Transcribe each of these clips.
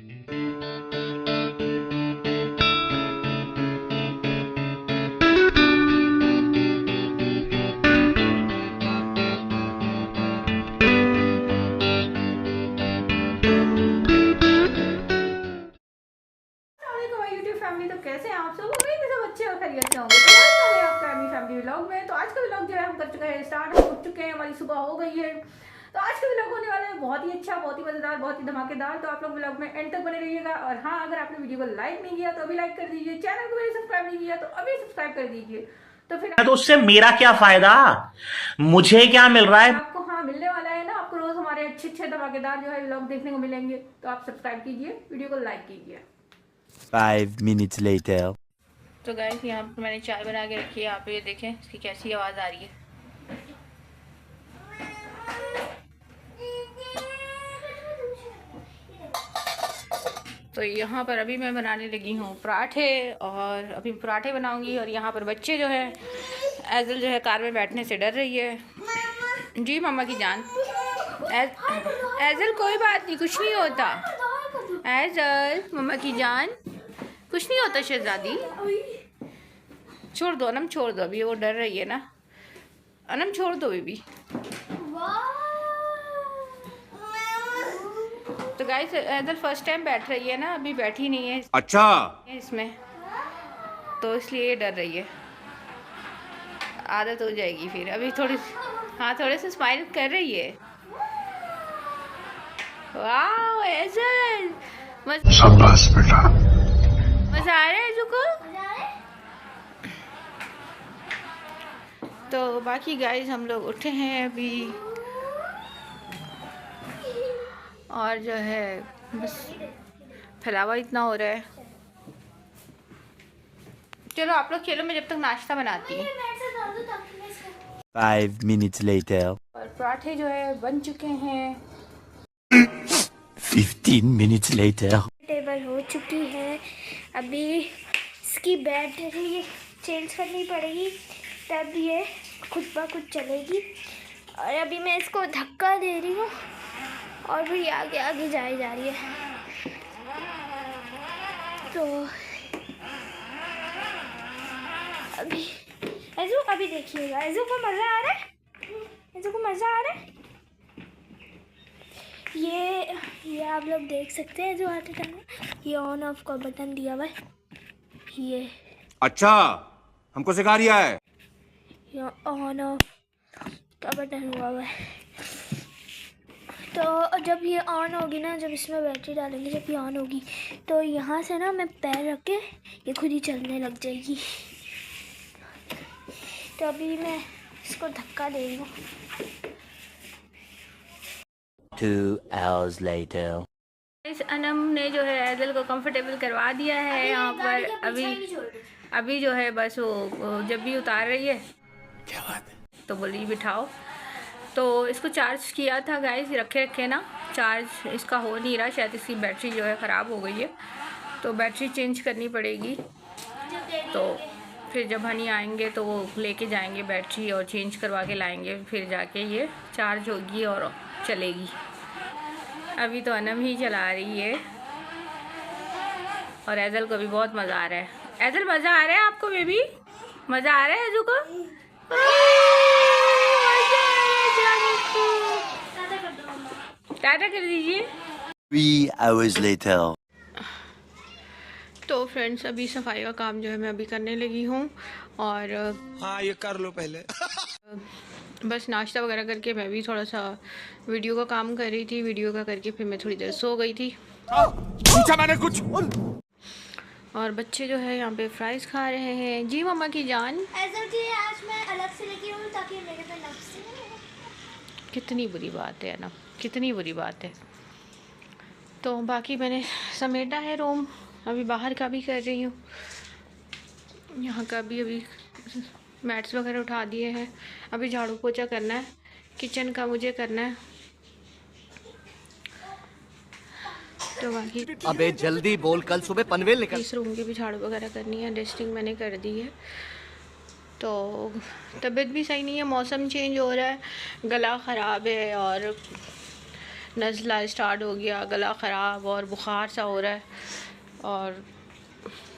Family, तो कैसे हैं आप सब? उम्मीद है सब अच्छे और खैरियत से होंगे। तो आज मैं आपका फैमिली व्लॉग में, तो आज का व्लॉग जो है हम कर चुके हैं स्टार्ट, हम उठ चुके हैं, हमारी सुबह हो गई है। तो आज का व्लॉग होने वाला है बहुत ही अच्छा, बहुत ही मजेदार, बहुत ही धमाकेदार। तो आप लोग व्लॉग में एंड तक बने रहिएगा। और हाँ, अगर आपने वीडियो को लाइक नहीं किया तो अभी लाइक कर दीजिए, चैनल को मेरे सब्सक्राइब नहीं किया तो अभी सब्सक्राइब कर दीजिए। तो फिर तो उससे मेरा क्या फायदा, मुझे क्या मिल रहा है? आपको हाँ मिलने वाला है ना, आपको रोज हमारे अच्छे अच्छे धमाकेदार जो है व्लॉग देखने को मिलेंगे। तो आप सब्सक्राइब कीजिए, वीडियो को लाइक कीजिए। 5 minutes later. तो गाइस, यहाँ पर मैंने चाय बना के रखी है। आप ये देखें इसकी कैसी आवाज़ आ रही है। तो यहाँ पर अभी मैं बनाने लगी हूँ पराठे, और अभी पराठे बनाऊंगी। और यहाँ पर बच्चे जो है, एजल जो है कार में बैठने से डर रही है। जी मम्मा की जान। एजल कोई बात नहीं, कुछ नहीं होता। एजल मम्मा की जान, कुछ नहीं होता शहजादी। छोड़ दो अनम, छोड़ दो, अभी वो डर रही है ना। अनम छोड़ दो बेबी। तो गाइस, एजल फर्स्ट टाइम बैठ रही है ना, अभी बैठी नहीं है अच्छा, इसमें, तो इसलिए डर रही है। आदत हो जाएगी फिर। अभी थोड़ी, हाँ थोड़े से स्माइल कर रही है। वाह एजल, शाबाश बेटा, मजा आ रहा है एजू को। तो बाकी गाइस, हम लोग उठे हैं अभी, और जो है बस फैलावा इतना हो रहा है। चलो आप लोग खेलो, मैं जब तक नाश्ता बनाती हूँ। 5 minutes later. और पराठे जो है बन चुके हैं। 15 minutes later. टेबल हो चुकी है, अभी इसकी बैटरी चेंज करनी पड़ेगी, तब ये खुद ब खुद चलेगी। और अभी मैं इसको धक्का दे रही हूँ और भी आगे आगे जाई जा रही है। तो अभी ऐजू, अभी देखिएगा, ऐजू को मज़ा आ रहा है, ऐजू को मज़ा आ रहा है। ये आप लोग देख सकते हैं जो आते टाइम ये ऑन ऑफ का बटन दिया हुआ है, ये अच्छा हमको सिखा रिया है। ये ऑन ऑफ का बटन हुआ है। तो जब ये ऑन होगी ना, जब इसमें बैटरी डालेंगे, जब ये ऑन होगी तो यहाँ से ना मैं पैर रख के ये खुद ही चलने लग जाएगी। तो अभी मैं इसको धक्का दे रही हूँ। 2 hours later. इस अनम ने जो है एजल को कंफर्टेबल करवा दिया है यहाँ पर। अभी जो है बस वो जब भी उतार रही है, क्या बात है? तो बोली बिठाओ। तो इसको चार्ज किया था गाइस, रखे ना, चार्ज इसका हो नहीं रहा, शायद इसकी बैटरी जो है ख़राब हो गई है। तो बैटरी चेंज करनी पड़ेगी। तो फिर जब हनी आएंगे तो वो लेके जाएंगे बैटरी और चेंज करवा के लाएंगे, फिर जाके ये चार्ज होगी और चलेगी। अभी तो अनम ही चला रही है, और एजल को भी बहुत मज़ा आ रहा है। एजल मज़ा आ रहा है आपको बेबी? मज़ा आ रहा है एजू को? टाटा कर दीजिए। 3 hours later. तो फ्रेंड्स, अभी सफाई का काम जो है मैं अभी करने लगी हूँ। और हाँ ये कर लो पहले। बस नाश्ता वगैरह करके मैं भी थोड़ा सा वीडियो का काम कर रही थी। वीडियो का करके फिर मैं थोड़ी देर सो गई थी। पूछा मैंने कुछ। और बच्चे जो है यहाँ पे फ्राइज खा रहे हैं। जी मम्मा की जान। ऐसा कि आज मैं अलग से लेके हूँ ताकि मेरे पे नफ्स कितनी बुरी बात है ना, कितनी बुरी बात है। तो बाकी मैंने समेटा है रूम, अभी बाहर का भी कर रही हूँ, यहाँ का भी अभी मैट्स वगैरह उठा दिए हैं। अभी झाड़ू पोछा करना है, किचन का मुझे करना है। तो बाकी अबे जल्दी बोल, कल सुबह पनवेल निकल। इस रूम की भी झाड़ू वगैरह करनी है, डस्टिंग मैंने कर दी है। तो तबीयत भी सही नहीं है, मौसम चेंज हो रहा है, गला ख़राब है और नज़ला स्टार्ट हो गया, गला ख़राब और बुखार सा हो रहा है और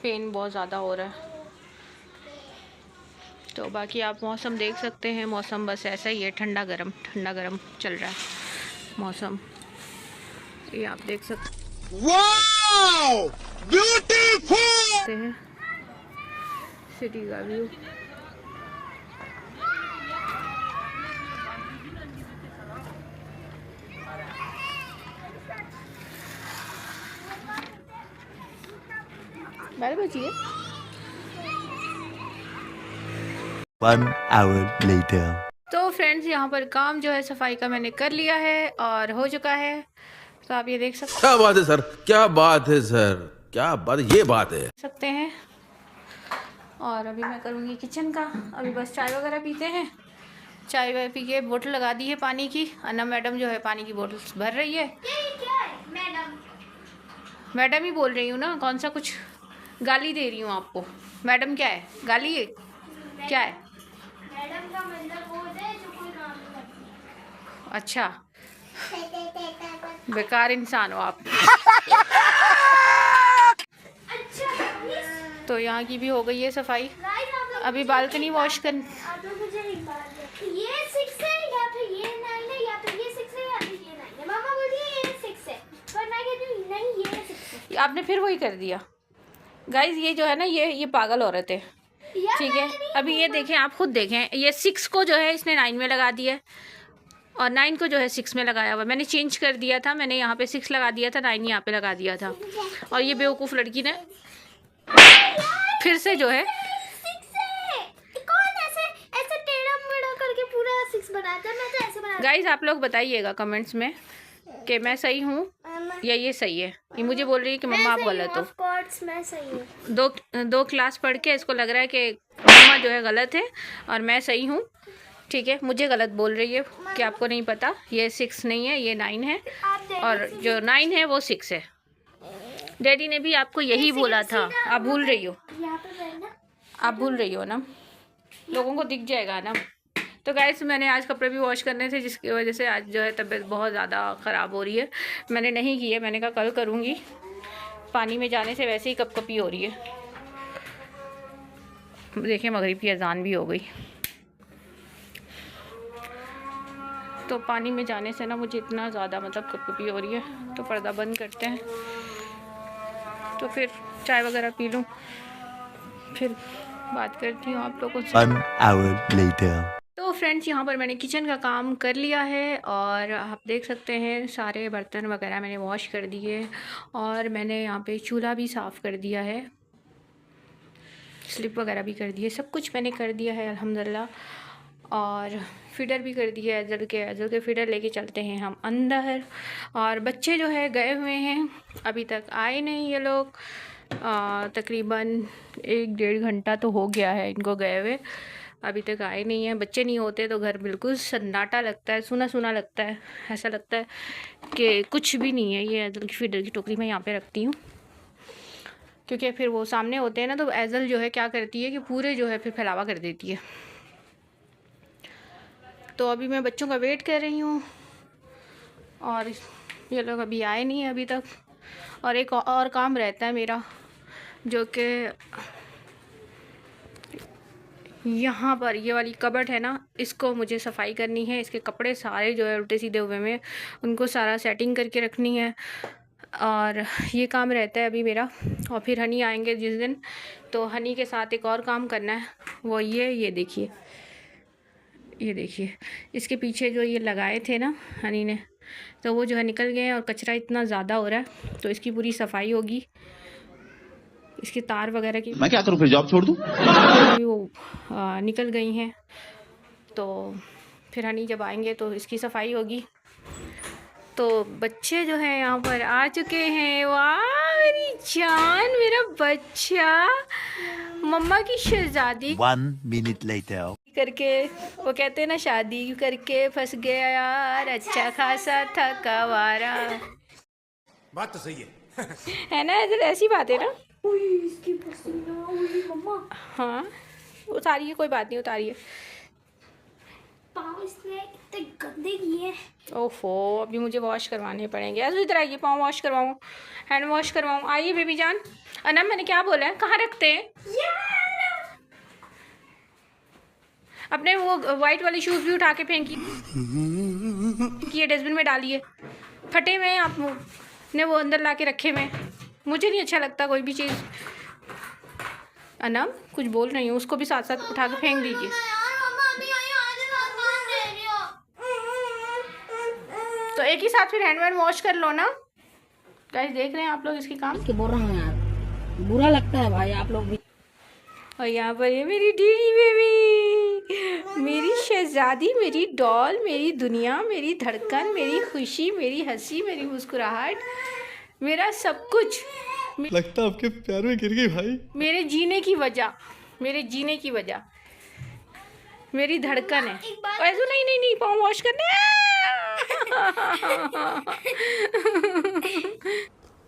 पेन बहुत ज़्यादा हो रहा है। तो बाकी आप मौसम देख सकते हैं, मौसम बस ऐसा ही है, ठंडा गरम चल रहा है मौसम, ये आप देख सकते वाओ ब्यूटीफुल हैं सिटी का व्यू। बारह बजी है। 1 hour later. तो फ्रेंड्स यहाँ पर काम जो है सफाई का मैंने कर लिया है और हो चुका है, तो आप ये देख क्या बात है सर, क्या बात है सर, क्या बात, ये बात है सकते हैं। और अभी मैं करूँगी किचन का, अभी बस चाय वगैरह पीते हैं, चाय वाय पी के बोतल लगा दी है पानी की। अन्ना मैडम जो है पानी की बोतल भर रही है। क्या है मैडम ही बोल रही हूँ ना, कौन सा कुछ गाली दे रही हूँ आपको। मैडम क्या है, गाली है क्या है? मैडम का मतलब वो होता है जो कोई काम नहीं करती। अच्छा, बेकार इंसान हो आप। तो यहाँ की भी हो गई है सफाई, अभी बालकनी वॉश कर। आप लोग मुझे एक बात बताओ, ये 6 है या फिर ये 9 है या फिर ये 6 है या फिर ये 9 है? मामा बोलती है ये 6 है, पर मैं कहती हूँ नहीं ये 6 है। आपने फिर वही कर दिया गाइज, ये जो है ना ये पागल औरत है, ठीक है। अभी ये देखें, आप खुद देखें, ये 6 को जो है इसने 9 में लगा दिया और 9 को जो है 6 में लगाया हुआ। मैंने चेंज कर दिया था, मैंने यहाँ पे 6 लगा दिया था, 9 यहाँ पे लगा दिया था, और ये बेवकूफ़ लड़की ने फिर से जो है 6 है। कौन ऐसे ऐसे टेढ़ा मेढ़ा करके पूरा 6 बनाता है? मैं तो ऐसे बनाती गाइज आप लोग बताइएगा कमेंट्स में कि मैं सही हूँ या ये सही है। ये मुझे बोल रही है कि मम्मा आप गलत हो। ऑफ कोर्स मैं सही हूँ। दो क्लास पढ़ के इसको लग रहा है कि मम्मा जो है गलत है और मैं सही हूँ, ठीक है। मुझे गलत बोल रही है कि आपको नहीं पता, ये 6 नहीं है, ये 9 है, और जो 9 है वो 6 है। डैडी ने भी आपको यही बोला था, आप भूल रही हो, यहाँ पे बैठना। आप भूल रही हो ना, लोगों को दिख जाएगा ना। तो गाइस मैंने आज कपड़े भी वॉश करने थे, जिसकी वजह से आज जो है तबीयत बहुत ज़्यादा ख़राब हो रही है। मैंने नहीं की है, मैंने कहा कल करूँगी। पानी में जाने से वैसे ही कपकपी हो रही है। देखिए मगरिब की अजान भी हो गई, तो पानी में जाने से ना मुझे इतना ज़्यादा मतलब कपकपी हो रही है। तो पर्दा बंद करते हैं, तो फिर चाय वगैरह पी लूँ, फिर बात करती हूँ आप लोगों से। 1 hour later. तो फ्रेंड्स यहाँ पर मैंने किचन का काम कर लिया है और आप देख सकते हैं सारे बर्तन वगैरह मैंने वॉश कर दिए, और मैंने यहाँ पे चूल्हा भी साफ़ कर दिया है, स्लिप वगैरह भी कर दी है, सब कुछ मैंने कर दिया है अल्हम्दुलिल्लाह। और फीडर भी कर दिया है, एजल के फीडर लेके चलते हैं हम अंदर। और बच्चे जो है गए हुए हैं, अभी तक आए नहीं ये लोग। तकरीबन 1-1.5 घंटा तो हो गया है इनको गए हुए, अभी तक आए नहीं हैं। बच्चे नहीं होते तो घर बिल्कुल सन्नाटा लगता है, सुना सुना लगता है, ऐसा लगता है कि कुछ भी नहीं है। ये एजल की फीडर की टोकरी मैं यहाँ पे रखती हूँ, क्योंकि फिर वो सामने होते हैं ना, तो एजल जो है क्या करती है कि पूरे जो है फिर फैलावा कर देती है। तो अभी मैं बच्चों का वेट कर रही हूँ और ये लोग अभी आए नहीं हैं अभी तक। और एक और काम रहता है मेरा, जो कि यहाँ पर ये वाली कबर्ड है ना, इसको मुझे सफाई करनी है। इसके कपड़े सारे जो है उल्टे सीधे हुए में, उनको सारा सेटिंग करके रखनी है, और ये काम रहता है अभी मेरा। और फिर हनी आएंगे जिस दिन, तो हनी के साथ एक और काम करना है, वो ये देखिए, ये देखिए इसके पीछे जो ये लगाए थे ना हनी ने, तो वो जो है निकल गए हैं और कचरा इतना ज़्यादा हो रहा है, तो इसकी पूरी सफाई होगी। इसकी तार वगैरह की मैं क्या करूं, फिर जॉब छोड़ दूं? वो निकल गई हैं, तो फिर हनी जब आएंगे तो इसकी सफाई होगी। तो बच्चे जो है यहाँ पर आ चुके हैं। वाह मेरी जान, मेरा बच्चा, मम्मा की शहजादी 1 minute later. करके, वो कहते हैं ना शादी करके फंस गया यार, अच्छा खासा था कवारा। बात तो सही है ना, ऐसी बात है ना। इसकी पसीना हुई मम्मा। हाँ उतारिए, कोई बात नहीं, उतारिए। पाँव इसने इतने गंदे किए। ओफो, अभी मुझे वॉश करवाने पड़ेंगे। ऐसे इधर आइए, पाँव वॉश करवाऊँ, हैंड वॉश करवाऊँ। आइए बेबी जान। अनम मैंने क्या बोला है, कहाँ रखते हैं अपने? वो वाइट वाले शूज़ भी उठा के फेंकी, डस्टबिन में डालिए। फटे हुए हैं आपने वो अंदर ला के रखे हुए। मुझे नहीं अच्छा लगता कोई भी चीज़। अनम कुछ बोल रही हूँ, उसको भी साथ साथ उठा के फेंक दीजिए। तो एक ही साथ फिर हैंड वॉश कर लो ना। गाइस देख रहे हैं आप लोग इसकी काम। बोल रहा हूँ यार, बुरा लगता है भाई आप लोग भी। और यहाँ पर ये मेरी डीडी बेबी, मेरी शहजादी, मेरी डॉल, मेरी दुनिया, मेरी धड़कन, मेरी खुशी, मेरी हंसी, मेरी मुस्कुराहट, मेरा सब कुछ। लगता है आपके प्यार में गिर गई भाई। मेरे जीने की वजह, मेरे जीने की वजह मेरी धड़कन है। ऐसा नहीं नहीं नहीं, पाँव वॉश करने।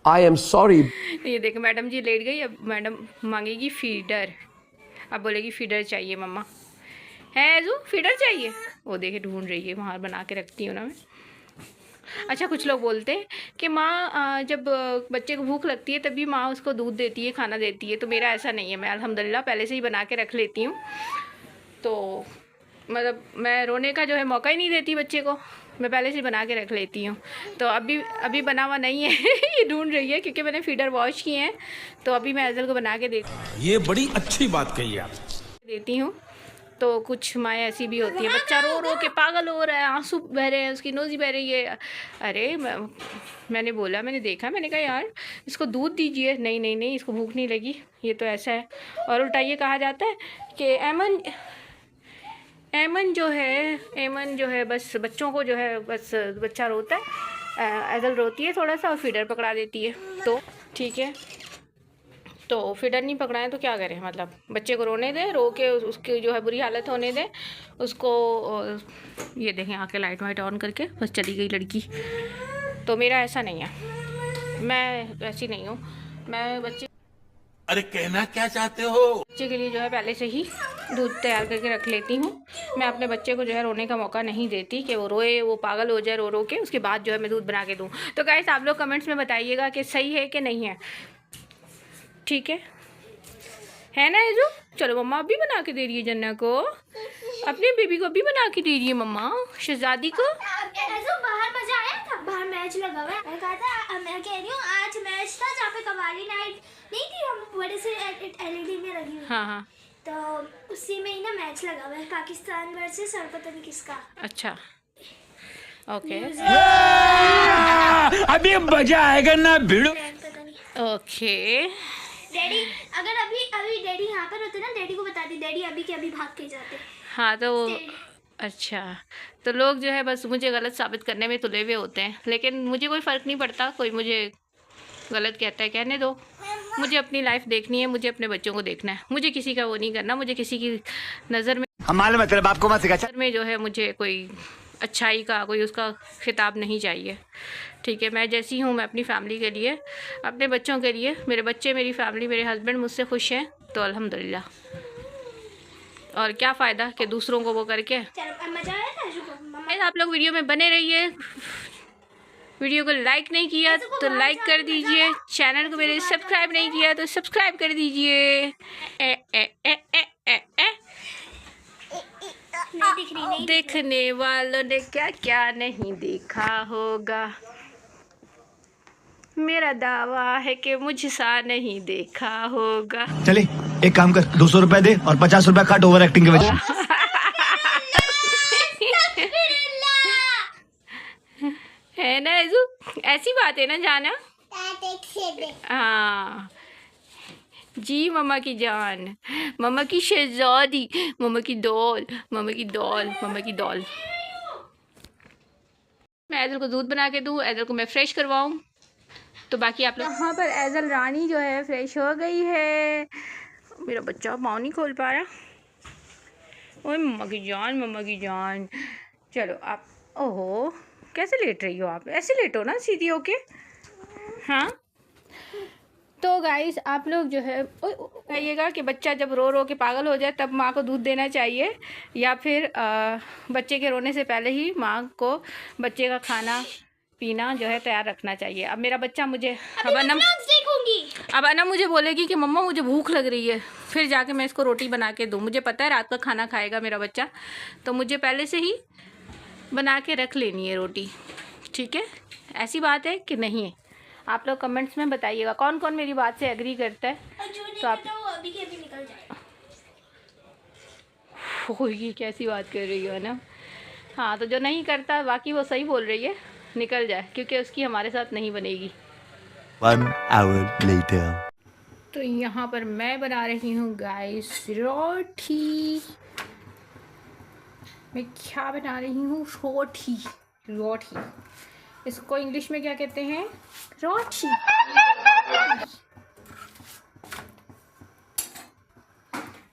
I am sorry. ये देखे मैडम जी लेट गई। अब मैडम मांगेगी फीडर। अब बोलेगी फीडर चाहिए मम्मा। है ऐजू फीडर चाहिए? वो देखे ढूंढ रही है, वहाँ बना के रखती हूँ ना मैं। अच्छा कुछ लोग बोलते हैं कि माँ जब बच्चे को भूख लगती है तभी माँ उसको दूध देती है, खाना देती है। तो मेरा ऐसा नहीं है, मैं अल्हम्दुलिल्लाह पहले से ही बना के रख लेती हूँ। तो मतलब मैं रोने का जो है मौका ही नहीं देती बच्चे को, मैं पहले से बना के रख लेती हूँ। तो अभी बना हुआ नहीं है। ये ढूंढ रही है क्योंकि मैंने फीडर वॉश किए हैं। तो अभी मैं एजल को बना के ये बड़ी अच्छी बात कही आप। देती हूँ। तो कुछ माएँ ऐसी भी होती है, बच्चा रो रो के पागल हो रहा है, आंसू बह रहे हैं, उसकी नोज़ी बह रही है। अरे मैंने बोला, मैंने देखा, मैंने कहा यार इसको दूध दीजिए। नहीं नहीं नहीं, इसको भूख नहीं लगी, ये तो ऐसा है। और उल्टा ये कहा जाता है कि एमन जो है बस बच्चों को जो है बस बच्चा रोता है, एजल रोती है थोड़ा सा और फीडर पकड़ा देती है। तो ठीक है, तो फीडर नहीं पकड़ाएं तो क्या करें? मतलब बच्चे को रोने दें, रो के उसकी जो है बुरी हालत होने दें उसको। ये देखें आके लाइट वाइट ऑन करके बस चली गई लड़की। तो मेरा ऐसा नहीं है, मैं ऐसी नहीं हूँ। मैं बच्चे, अरे कहना क्या चाहते हो? बच्चे के लिए जो है पहले से ही दूध तैयार करके रख लेती हूँ। मैं अपने बच्चे को जो है रोने का मौका नहीं देती कि वो रोए, वो पागल हो जाए रो रो के, उसके बाद जो है मैं दूध बना के दूँ। तो गाइस आप लोग कमेंट्स में बताइएगा कि सही है कि नहीं है, ठीक है ना एजू? चलो मम्मा अभी बना के दे रही है जन्ना को, अपने बेबी को अभी बना के दे रही है मम्मा, शहजादी को। बाहर मजा आया था, बाहर मैच लगा हुआ है। मैं कहा था, मैं कह रही हूँ आज मैच था जहाँ पे कवाली नाइट नहीं थी, हम बड़े से LED में लगी हुई। हाँ, तो उसी में ही ना मैच लगा हुआ है, पाकिस्तान वर्सेस और पता नहीं किसका। अच्छा ओके अभी मजा आएगा ना भिड़ो। ओके। डैडी अगर अभी डैडी यहाँ पर होते ना, डैडी को बता दी, डैडी अभी के अभी भाग के जाते। हाँ तो अच्छा, तो लोग जो है बस मुझे गलत साबित करने में तुले हुए होते हैं, लेकिन मुझे कोई फ़र्क नहीं पड़ता। कोई मुझे गलत कहता है, कहने दो। मुझे अपनी लाइफ देखनी है, मुझे अपने बच्चों को देखना है, मुझे किसी का वो नहीं करना। मुझे किसी की नज़र में हमारे मतलब आपको मत सिखा में जो है मुझे कोई अच्छाई का कोई उसका खिताब नहीं चाहिए, ठीक है? मैं जैसी हूँ, मैं अपनी फैमिली के लिए, अपने बच्चों के लिए, मेरे बच्चे, मेरी फैमिली, मेरे हस्बैंड मुझसे खुश हैं तो अल्हम्दुलिल्लाह। और क्या फ़ायदा कि दूसरों को वो करके। मजा आया था। आप लोग वीडियो में बने रहिए। वीडियो को लाइक नहीं किया तो लाइक कर दीजिए, चैनल को मेरे सब्सक्राइब नहीं किया तो सब्सक्राइब कर दीजिए। देखने वालों ने क्या क्या नहीं देखा होगा, मेरा दावा है कि मुझसा नहीं देखा होगा। चले एक काम कर, 200 रुपए दे और 50 रुपए काट ओवर एक्टिंग के वजह। है ना ऐजू? ऐसी बात है ना जाना। हाँ जी मम्मा की जान, मम्मा की शहजादी, मम्मा की डॉल, मम्मा की डॉल, मम्मा की डॉल। मैं एजल को दूध बना के दूँ, एजल को मैं फ्रेश करवाऊँ, तो बाकी आप लोग। यहाँ पर एजल रानी जो है फ्रेश हो गई है। मेरा बच्चा पाँव नहीं खोल पा रहा। ओए मम्मा की जान, मम्मा की जान। चलो आप, ओहो कैसे लेट रही हो आप? ऐसे लेटो ना सीधी होके। हाँ तो तो गाइस आप लोग जो है कहिएगा कि बच्चा जब रो रो के पागल हो जाए तब माँ को दूध देना चाहिए, या फिर बच्चे के रोने से पहले ही माँ को बच्चे का खाना पीना जो है तैयार रखना चाहिए। अब मेरा बच्चा मुझे अब अनम मुझे बोलेगी कि मम्मा मुझे भूख लग रही है, फिर जाके मैं इसको रोटी बना के दूँ। मुझे पता है रात का खाना खाएगा मेरा बच्चा, तो मुझे पहले से ही बना के रख लेनी है रोटी। ठीक है, ऐसी बात है कि नहीं है? आप लोग कमेंट्स में बताइएगा कौन कौन मेरी बात से एग्री करता है। तो आप अभी के अभी निकल जाए। ये कैसी बात कर रही हो ना? हाँ, तो जो नहीं करता बाकी वो सही बोल रही है, निकल जाए, क्योंकि उसकी हमारे साथ नहीं बनेगी। 1 hour later. तो यहाँ पर मैं बना रही हूँ गाइस रोटी। मैं क्या बना रही हूँ? रोटी। रोटी इसको इंग्लिश में क्या कहते हैं? रोटी।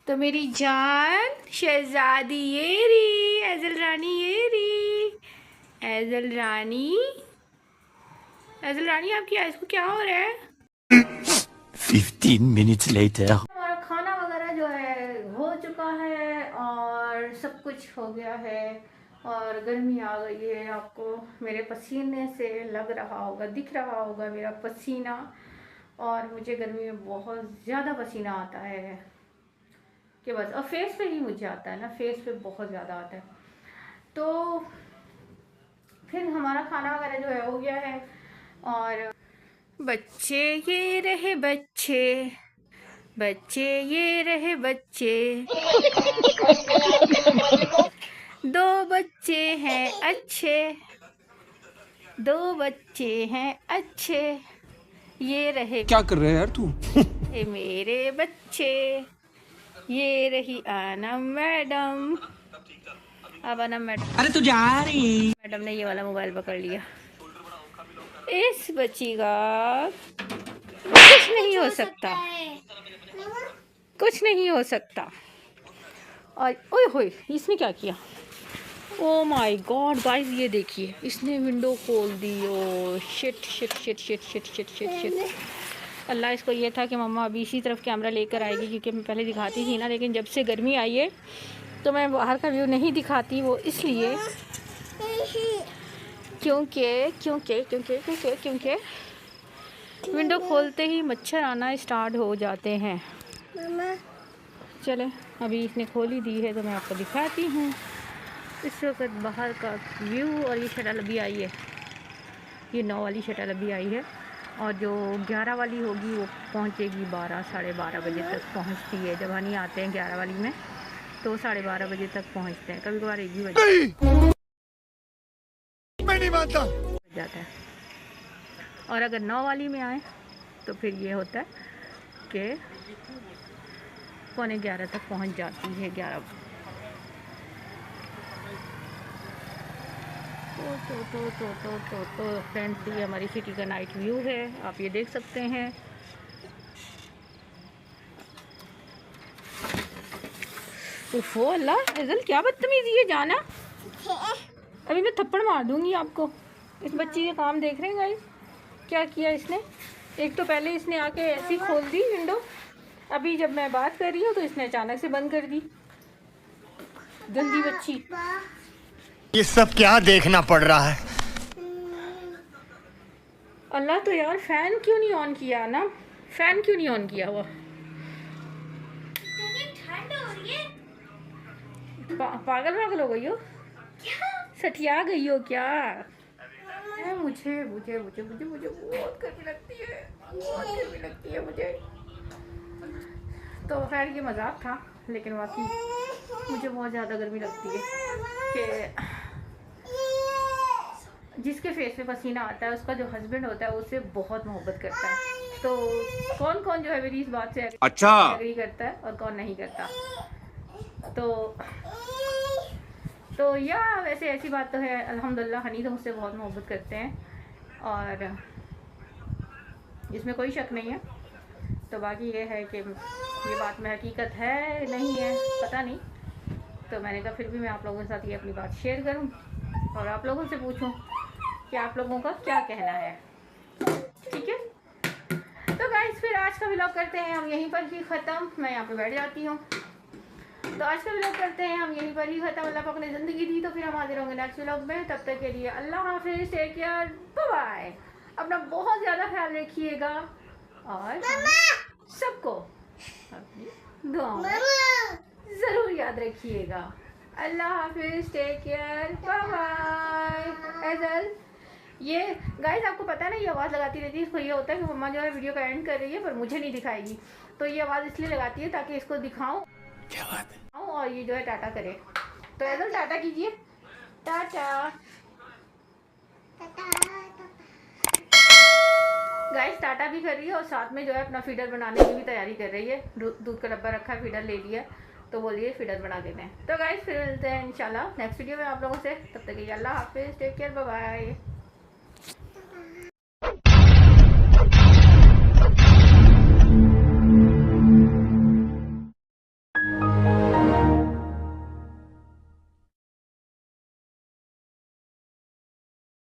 तो मेरी जान शहजादी ये रही, एजल रानी ये रही। एजल रानी, एजल रानी आपकी आइस को क्या हो रहा है? 15 minutes later. हमारा खाना वगैरह जो है हो चुका है और सब कुछ हो गया है और गर्मी आ गई है। आपको मेरे पसीने से लग रहा होगा, दिख रहा होगा मेरा पसीना, और मुझे गर्मी में बहुत ज़्यादा पसीना आता है कि बस। और फेस पे ही मुझे आता है ना, फेस पे बहुत ज़्यादा आता है। तो फिर हमारा खाना वगैरह जो है हो गया है। और बच्चे ये रहे बच्चे, बच्चे ये रहे बच्चे, 2 बच्चे हैं अच्छे, 2 बच्चे हैं अच्छे, ये रहे। क्या कर रहे हैं यार तू? ये मेरे बच्चे, ये रही अनम मैडम। अब अनम मैडम, अरे तू जा रही। मैडम ने ये वाला मोबाइल पकड़ लिया। इस बच्ची का कुछ नहीं हो सकता, कुछ नहीं हो सकता। और ओए होए, इसने क्या किया? ओ माय गॉड गाइस, ये देखिए इसने विंडो खोल दी। Oh shit shit shit shit shit shit shit shit. Allah, इसको ये था कि मम्मा अभी इसी तरफ कैमरा लेकर आएगी, क्योंकि मैं पहले दिखाती थी ना, लेकिन जब से गर्मी आई है तो मैं बाहर का व्यू नहीं दिखाती। वो इसलिए क्योंकि विंडो खोलते ही मच्छर आना स्टार्ट हो जाते हैं। चले, अभी इसने खोली दी है तो मैं आपको दिखाती हूँ इस वक्त बाहर का व्यू। और ये शटल अभी आई है, ये 9 वाली शटल अभी आई है, और जो 11 वाली होगी वो पहुँचेगी 12 साढ़े 12 बजे तक पहुँचती है। जब हनी आते हैं 11 वाली में तो 12:30 बजे तक पहुँचते हैं, कभी कभार 1 भी बजे जाता है। और अगर 9 वाली में आए तो फिर ये होता है कि 11:15 तक पहुंच जाती है। 11 तो फ्रेंड्स, ये हमारी सिटी का नाइट व्यू है, आप ये देख सकते हैं। ओहो अल्लाह, एजल क्या बदतमीजी है जाना। अभी मैं थप्पड़ मार दूंगी आपको। इस बच्ची के काम देख रहे हैं गाइस, क्या किया इसने। एक तो पहले इसने आके ऐसी खोल दी विंडो, अभी जब मैं बात कर रही हूँ तो इसने अचानक से बंद कर दी। गंदी बच्ची। ये सब क्या देखना पड़ रहा है? अल्लाह, तो यार फैन क्यों नहीं ऑन किया ना? फैन क्यों नहीं ऑन किया हुआ? ठंड हो रही है। पागल हो गई हो? सठिया गई हो क्या? मुझे मुझे मुझे मुझे मुझे बहुत गर्मी लगती है, बहुत गर्मी लगती है मुझे। तो खैर ये मजाक था, लेकिन वाकई मुझे बहुत ज़्यादा गर्मी लगती है कि जिसके फेस पे पसीना आता है उसका जो हस्बैंड होता है उससे बहुत मोहब्बत करता है। तो कौन कौन जो है मेरी इस बात से एग्री करता है और कौन नहीं करता। तो या वैसे ऐसी बात तो है, अल्हम्दुलिल्लाह हनी तो मुझसे बहुत मोहब्बत करते हैं और इसमें कोई शक नहीं है। तो बाकी ये है कि ये बात में हकीकत है नहीं है पता नहीं, तो मैंने कहा फिर भी मैं आप लोगों के साथ ये अपनी बात शेयर करूं और आप लोगों से पूछूं कि आप लोगों का क्या कहना है। ठीक है, तो गाइस फिर आज का व्लॉग करते हैं हम यहीं पर ही ख़त्म। मैं यहाँ पे बैठ जाती हूँ। तो आज का व्लॉग करते हैं हम यहीं पर ही ख़त्म। अल्लाह पाक ने ज़िंदगी दी तो फिर हम हाजिर होंगे नेक्स्ट व्लॉग में। तब तक के लिए अल्लाह हाफिज़, टेक केयर, बाय बाय। अपना बहुत ज़्यादा ख्याल रखिएगा और सबको अपनी दुआओं में ज़रूर याद रखिएगा। अल्लाह हाफिज़, टेक केयर, बाय बाय। एजल ये गाइस आपको पता है ना, ये आवाज़ लगाती रहती है। इसको ये होता है कि मम्मा जो है वीडियो का एंड कर रही है पर मुझे नहीं दिखाएगी, तो ये आवाज़ इसलिए लगाती है ताकि इसको दिखाऊं। क्या बात है। और ये जो है टाटा करे। तो एजल टाटा कीजिए। टाटा गाइस, टाटा भी कर रही है और साथ में जो है अपना फीडर बनाने की भी तैयारी कर रही है। दूध का डब्बा रखा है, फीडर ले लिया, तो बोलिए फीडर बना देते हैं। तो गाइस फिर मिलते हैं इंशाल्लाह नेक्स्ट वीडियो में आप लोगों से। तब तक के लिए अल्लाह हाफिज़, टेक केयर, बाय बाय।